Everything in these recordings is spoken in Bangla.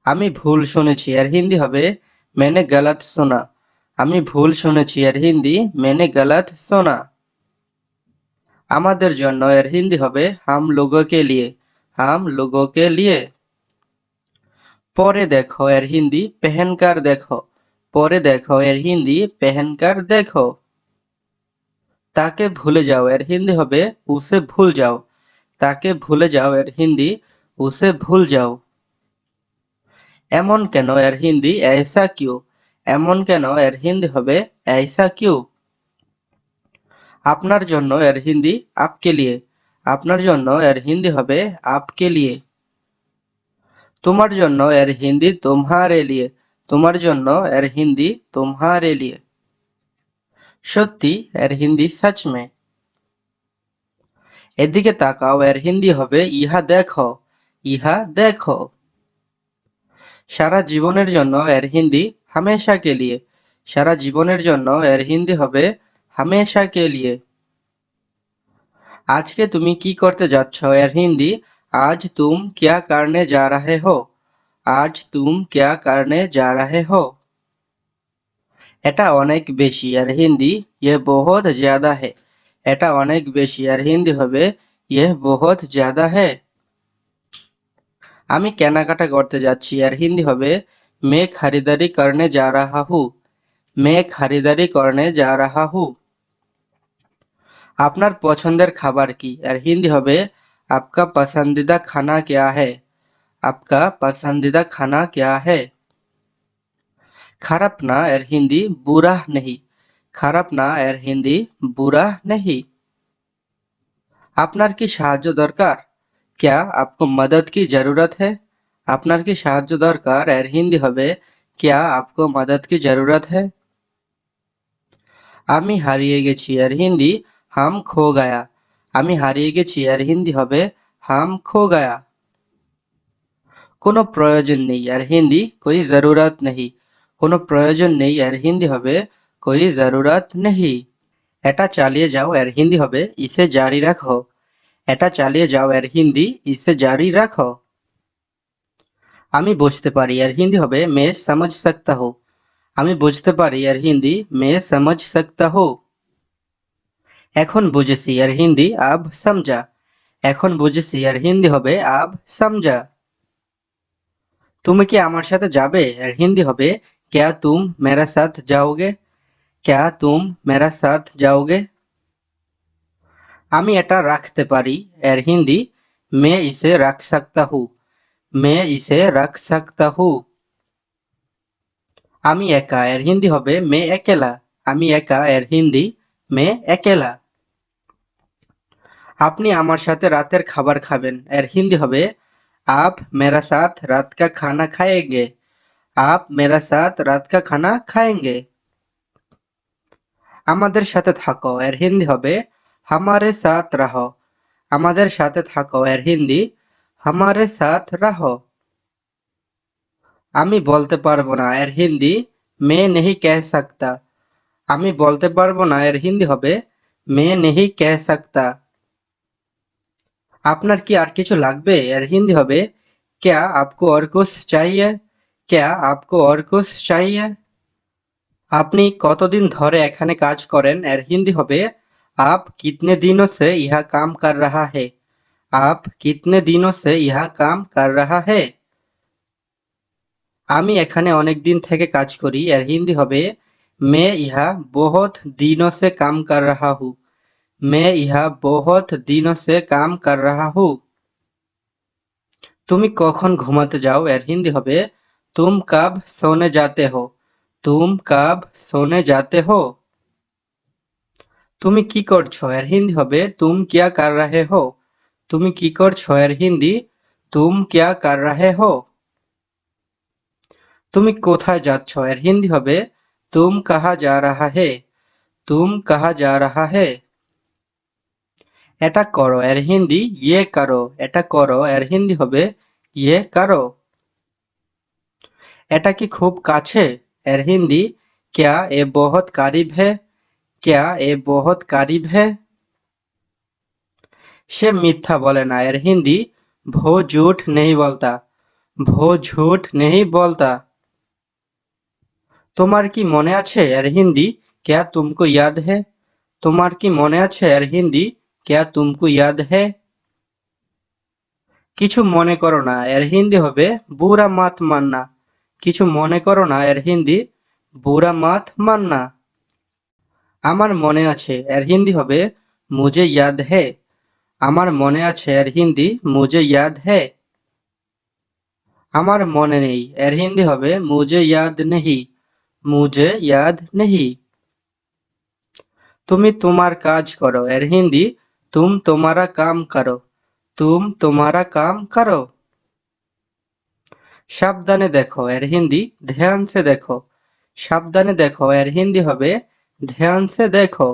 আমি ভুল শুনেছি এর হিন্দি হবে मैंने गलत सुना। আমি ভুল শুনেছি এর হিন্দি मैंने गलत सुना। আমাদের জন্য এর হিন্দি হবে हम लोगों के लिए। हम लोगों के लिए। পরে দেখো এর হিন্দি पहनकर देखो। পরে দেখো এর হিন্দি पहनकर देखो। তাকে ভুলে যাও এর হিন্দি হবে उसे भूल जाओ। তাকে ভুলে যাও এর হিন্দি उसे भूल जाओ। এমন কেন এর হিন্দি ऐसा क्यों। এমন কেন এর হিন্দি হবে ऐसा क्यों। আপনার জন্য এর হিন্দি आपके लिए। আপনার জন্য এর হিন্দি হবে आपके लिए। তোমার জন্য এর হিন্দি तुम्हारे लिए। তোমার জন্য এর হিন্দি तुम्हारे लिए। সত্যি এর হিন্দি सच में। এদিকে তাকাও এর হিন্দি হবে ইহা দেখো। ইহা দেখো। সারা জীবনের জন্য এর হিন্দি हमेशा के लिए। সারা জীবনের জন্য এর হিন্দি হবে हमेशा के लिए। আজকে তুমি কি করতে যাচ্ছ এর হিন্দি आज तुम क्या करने जा रहे हो। आज तुम क्या करने जा रहे हो। এটা অনেক বেশি এর হিন্দি ये बहुत ज्यादा है। এটা অনেক বেশি এর হিন্দি হবে ये बहुत ज्यादा है। আমি কেনাকাটা করতে যাচ্ছি এর হিন্দি হবে मैं खरीदारी करने जा रहा हूँ। मैं खरीदारी करने जा रहा हूँ। আপনার পছন্দের খাবার কি এর হিন্দি হবে आपका पसंदीदा खाना क्या है। आपका पसंदीदा खाना क्या है। খারাপ না এর হিন্দি বুরা नहीं। খারাপ না এর হিন্দি বুরা नहीं। আপনার কি সাহায্য দরকার क्या आपको मदद की जरूरत है। আপনার কি সাহায্য দরকার এর হিন্দি হবে क्या आपको मदद की जरूरत है। আমি হারিয়ে গেছি এর হিন্দি हम खो गया। আমি হারিয়ে গেছি এর হিন্দি হবে हम खो गया। কোনো প্রয়োজন নেই এর হিন্দি कोई जरूरत नहीं। কোনো প্রয়োজন নেই এর হিন্দি হবে कोई जरूरत नहीं। এটা চালিয়ে যাও এর হিন্দি হবে इसे जारी रखो। এটা চালিয়ে যাও এর হিন্দি इसे जारी रखो। আমি বুঝতে পারি এর হিন্দি হবে मैं समझ सकता हूँ। আমি বুঝতে পারি এর হিন্দি मैं समझ सकता हूँ। এখন বুঝেছি এর হিন্দি अब समझा। এখন বুঝেছি এর হিন্দি হবে अब समझा। তুমি কি আমার সাথে যাবে এর হিন্দি হবে क्या तुम मेरा साथ जाओगे। क्या तुम मेरा साथ जाओगे। আমি এটা রাখতে পারি এর হিন্দি मैं इसे रख सकता हूँ। मैं इसे रख सकता हूँ। আমি একা এর হিন্দি হবে मैं अकेला। আমি একা এর হিন্দি मैं अकेला। আপনি আমার সাথে রাতের খাবার খাবেন এর হিন্দি হবে आप मेरा साथ रात का खाना खाएंगे। आप मेरा साथ रात का खाना खाएंगे। আমাদের সাথে থাকো এর হিন্দি হবে हमारे साथ रहो। আমাদের সাথে থাকো এর হিন্দি हमारे साथ रहो। আমি বলতে পারবো না এর হিন্দি मैं नहीं कह सकता। আমি বলতে পারবো না এর হিন্দি হবে मैं नहीं कह सकता। আপনার কি আর কিছু লাগবে এর হিন্দি হবে क्या आपको और कुछ चाहिए। क्या आपको और कुछ चाहिए। আপনি কতদিন ধরে এখানে কাজ করেন এর হিন্দি হবে आप कितने दिनों से यह काम कर रहा है। आप कितने दिनों से यह काम कर रहा है। আমি এখানে অনেক দিন থেকে কাজ করি এর হিন্দি হবে मैं यहाँ बहुत दिनों से काम कर रहा हूँ। मैं यहाँ बहुत दिनों से काम कर रहा हूँ। তুমি কখন ঘুমাতে যাও এর হিন্দি হবে तुम कब सोने जाते हो। तुम कब सोने जाते हो। তুমি কি করছো এর হিন্দি হবে तुम क्या कर रहे हो। তুমি কি করছো এর হিন্দি तुम क्या कर रहे हो। তুমি কোথায় যাচ্ছ এর হিন্দি হবে तुम कहाँ जा रहा है। तुम कहाँ जा रहा है। এটা করো এর হিন্দি ये करो। এটা করো এর হিন্দি হবে ये करो। এটা কি খুব কাছে এর হিন্দি क्या ये बहुत करीब है। क्या ये बहुत करीब है। সে মিথ্যা বলে না এর হিন্দি वो झूठ नहीं बोलता। वो झूठ नहीं बोलता। তোমার কি মনে আছে এর হিন্দি क्या तुमको याद है? তোমার কি মনে আছে এর হিন্দি क्या तुमको याद है? কিছু মনে করো না এর হিন্দি হবে বুরা মাত মাননা। কিছু মনে করো না এর হিন্দি বুরা মাত মাননা। আমার মনে আছে এর হিন্দি হবে মুঝে ইয়াদ है। আমার মনে আছে এর হিন্দি মুঝে ইয়াদ है। আমার মনে নেই এর হিন্দি হবে মুঝে ইয়াদ नहीं। মুঝে ইয়াদ नहीं। তুমি তোমার কাজ করো এর হিন্দি तुम तुम्हारा काम करो। तुम तुम्हारा काम करो। সাবধানে দেখো এর হিন্দি ধ্যান সে দেখো। সাবধানে দেখো এর হিন্দি হবে ধ্যান সে দেখো।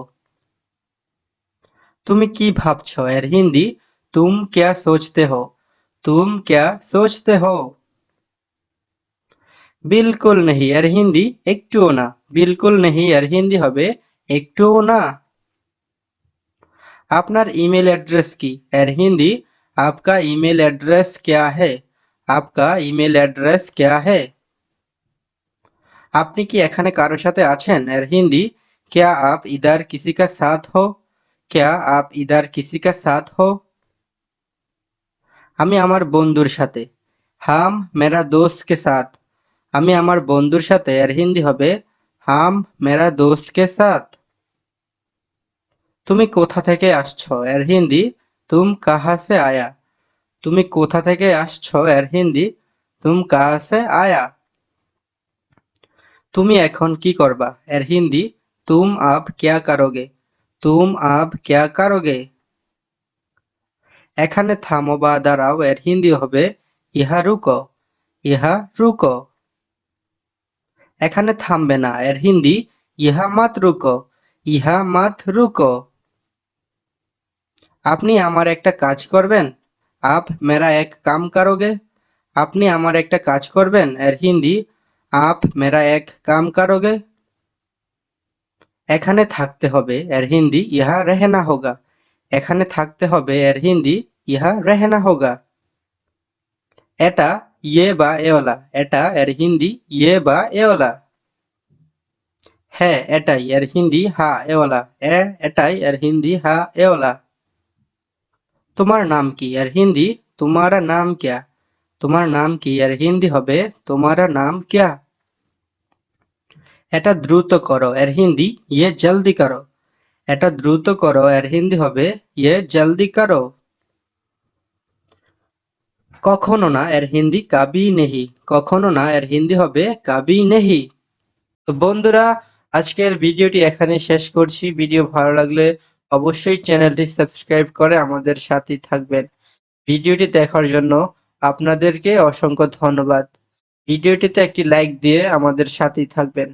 তুমি কি ভাবছো এর হিন্দি तुम क्या सोचते हो? तुम क्या सोचते हो? बिल्कुल नहीं এর হিন্দি একটুও না। बिल्कुल नहीं এর হিন্দি হবে একটুও না। আপনার ইমেল অ্যাড্রেস কি এর হিন্দি आपका ईमेल एड्रेस क्या है? आपका ईमेल एड्रेस क्या है? আপনি কি এখানে কারো সাথে আছেন এর হিন্দি क्या आप इधर किसी का साथ हो? क्या आप इधर किसी का साथ हो? আমি আমার বন্ধুর সাথে হাম মেরা দোস্ত কে সাথ। আমি আমার বন্ধুর সাথে এর হিন্দি হবে হাম মেরা দোস্ত কে সাথ। তুমি কোথা থেকে আসছো এর হিন্দি তুম কাহা সে আয়া। তুমি কোথা থেকে আসছো এর হিন্দি তুম কাহা সে আয়া। তুমি এখন কি করবা এর হিন্দি তুম আব ক্যা করোগে। তুম আব ক্যা করোগে। এখানে থামো বা দাঁড়াও এর হিন্দি হবে ইহা রুকো। ইহা রুকো। এখানে থামবে না এর হিন্দি ইহা মাত রুকো। ইহা মাত রুকো। আপনি আমার একটা কাজ করবেন আপ মেরা এক কাম করোগে। আপনি আমার একটা কাজ করবেন এর হিন্দি আপ মেরা এক কাম করোগে। এখানে থাকতে হবে এর হিন্দি ইহা রেহেনা হোগা। এখানে থাকতে হবে এর হিন্দি ইহা রেহেনা হোগা। এটা ইয়ে বা এওলা। এটা এর হিন্দি ইয়ে বা এওলা। হ্যাঁ এটাই এর হিন্দি হা এওলা। এটাই এর হিন্দি হা এওলা। তোমার নাম কি এর হিন্দি তোমারা নাম ক্যা। তোমার নাম কি এর হিন্দি হবে তোমারা নাম ক্যা। এটা দ্রুত করো এর হিন্দি ইয়ে জলদি করো। এটা দ্রুত করো এর হিন্দি হবে ইয়ে জলদি করো। কখনো না এর হিন্দি কাবি নেহি। কখনো না এর হিন্দি হবে কাবি নেহি। তো বন্ধুরা আজকের ভিডিওটি এখানে শেষ করছি। ভিডিও ভালো লাগলে অবশ্যই চ্যানেলটি সাবস্ক্রাইব করে আমাদের সাথেই থাকবেন। ভিডিওটি দেখার জন্য আপনাদেরকে অসংখ্য ধন্যবাদ। ভিডিওটিতে একটি লাইক দিয়ে আমাদের সাথেই থাকবেন।